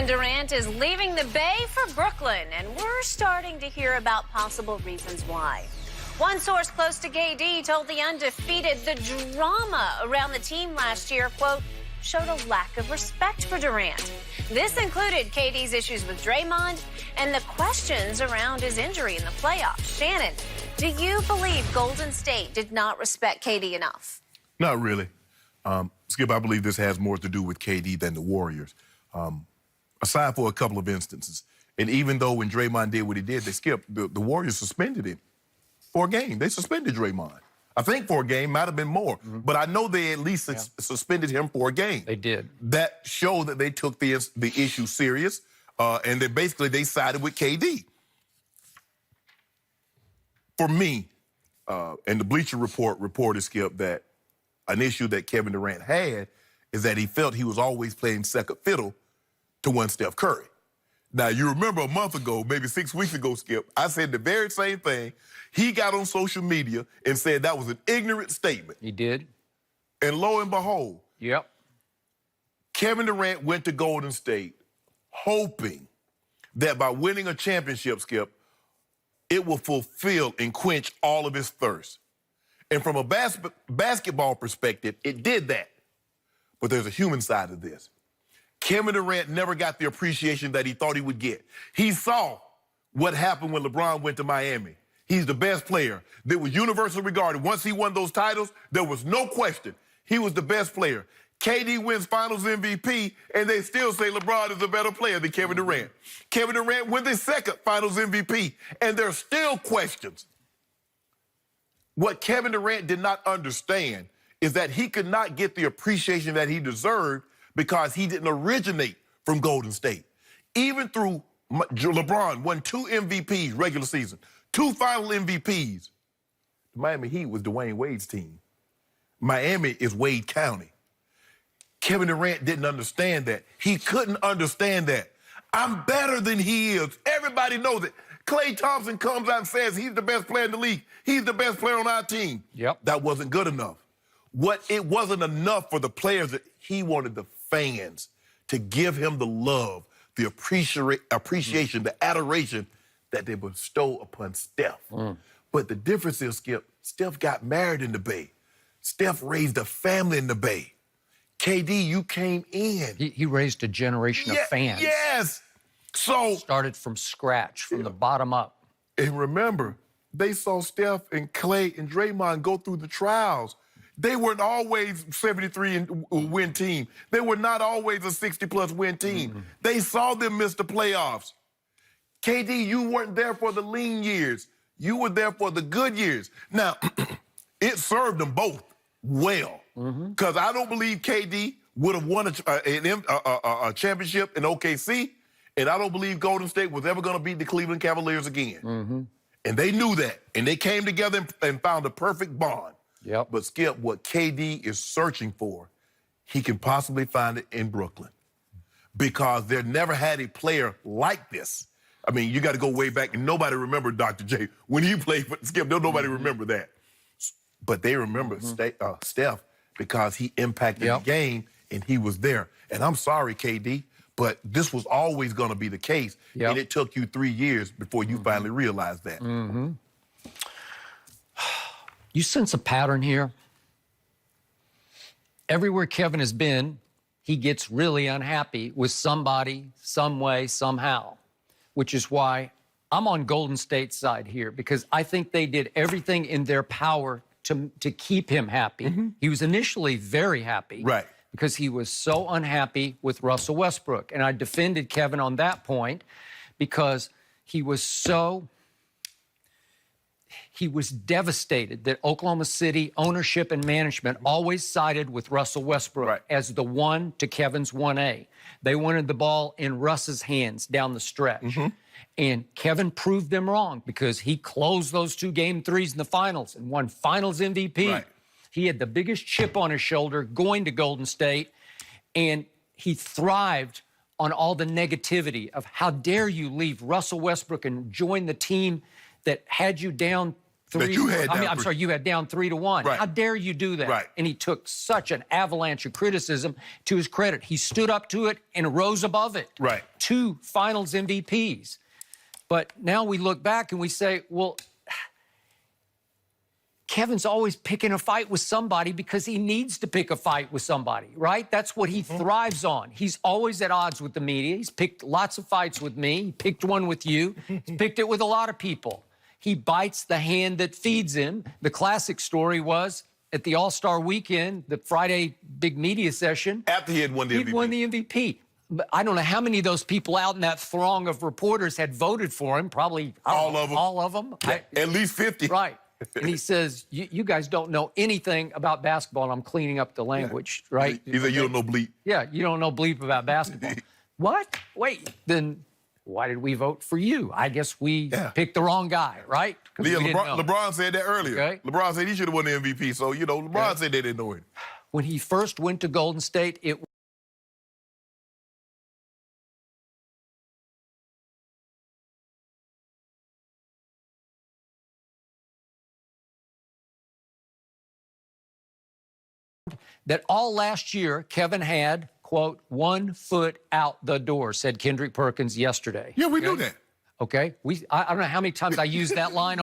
Kevin Durant is leaving the Bay for Brooklyn, and we're starting to hear about possible reasons why. One source close to KD told the Undisputed the drama around the team last year, quote, showed a lack of respect for Durant. This included KD's issues with Draymond and the questions around his injury in the playoffs. Shannon, do you believe Golden State did not respect KD enough? Not really. Skip, I believe this has more to do with KD than the Warriors. Aside for a couple of instances. And even though when Draymond did what he did, the Warriors suspended him for a game. They suspended Draymond. I think for a game, might have been more. But I know they at least suspended him for a game. They did. That showed that they took the issue serious, and then basically they sided with KD. For me, and the Bleacher Report reported, Skip, that an issue that Kevin Durant had is that he felt he was always playing second fiddle to one Steph Curry. Now, you remember a month ago, maybe 6 weeks ago, Skip, I said the very same thing. He got on social media and said that was an ignorant statement. He did. And lo and behold, yep, Kevin Durant went to Golden State hoping that by winning a championship, Skip, it will fulfill and quench all of his thirst. And from a basketball perspective, it did that. But there's a human side of this. Kevin Durant never got the appreciation that he thought he would get. He saw what happened when LeBron went to Miami. He's the best player. That was universally regarded. Once he won those titles, there was no question. He was the best player. KD wins Finals MVP, and they still say LeBron is a better player than Kevin Durant. Kevin Durant wins his second Finals MVP, and there are still questions. What Kevin Durant did not understand is that he could not get the appreciation that he deserved because he didn't originate from Golden State. Even through LeBron won 2 MVPs regular season, 2 final MVPs. The Miami Heat was Dwayne Wade's team. Miami is Wade County. Kevin Durant didn't understand that. He couldn't understand that. I'm better than he is. Everybody knows it. Klay Thompson comes out and says he's the best player in the league. He's the best player on our team. Yep. That wasn't good enough. It wasn't enough for the players that he wanted the fans to give him the love, the appreciation, the adoration that they bestow upon Steph. But the difference is, Skip, Steph got married in the Bay. Steph raised a family in the Bay. KD, you came in. He raised a generation of fans. Yes. So started from scratch, from the bottom up. And remember, they saw Steph and Klay and Draymond go through the trials. They weren't always 73-win team. They were not always a 60-plus win team. They saw them miss the playoffs. KD, you weren't there for the lean years. You were there for the good years. Now, it served them both well. Because I don't believe KD would have won a championship in OKC, and I don't believe Golden State was ever going to beat the Cleveland Cavaliers again. And they knew that, and they came together and found a perfect bond. Yep. But, Skip, what KD is searching for, he can possibly find it in Brooklyn. Because they never had a player like this. I mean, you got to go way back, and nobody remembered Dr. J. When he played for Skip, nobody remember that. But they remember Steph because he impacted the game, and he was there. And I'm sorry, KD, but this was always going to be the case. And it took you 3 years before you finally realized that. You sense a pattern here? Everywhere Kevin has been, he gets really unhappy with somebody, some way, somehow, which is why I'm on Golden State's side here, because I think they did everything in their power to keep him happy. He was initially very happy. Right. Because he was so unhappy with Russell Westbrook. And I defended Kevin on that point because he was devastated that Oklahoma City ownership and management always sided with Russell Westbrook as the 1 to Kevin's 1A. They wanted the ball in Russ's hands down the stretch. And Kevin proved them wrong because he closed those 2 game threes in the finals and won Finals MVP. He had the biggest chip on his shoulder going to Golden State, and he thrived on all the negativity of how dare you leave Russell Westbrook and join the team that had you down 3 you had down I'm sorry, you had down 3-1. How dare you do that? And he took such an avalanche of criticism. To his credit, he stood up to it and rose above it. 2 finals MVPs. But now we look back and we say, well, Kevin's always picking a fight with somebody because he needs to pick a fight with somebody, right? That's what he thrives on. He's always at odds with the media. He's picked lots of fights with me. He picked one with you. He's picked it with a lot of people. He bites the hand that feeds him. The classic story was at the All-Star weekend, the Friday big media session. After he had won the MVP. He'd won the MVP. But I don't know how many of those people out in that throng of reporters had voted for him. Probably all of them. All of them. At least 50. Right. And he says, you guys don't know anything about basketball, and I'm cleaning up the language, right? He said, you don't know bleep. Yeah, you don't know bleep about basketball. What? Wait, then why did we vote for you? I guess we picked the wrong guy, right? Yeah, LeBron said that earlier. Okay. LeBron said he should have won the MVP. So, you know, LeBron said they didn't know it. When he first went to Golden State, it that all last year, Kevin had, quote, 1 foot out the door, said Kendrick Perkins yesterday. Yeah, we knew that. Okay? I don't know how many times I used that line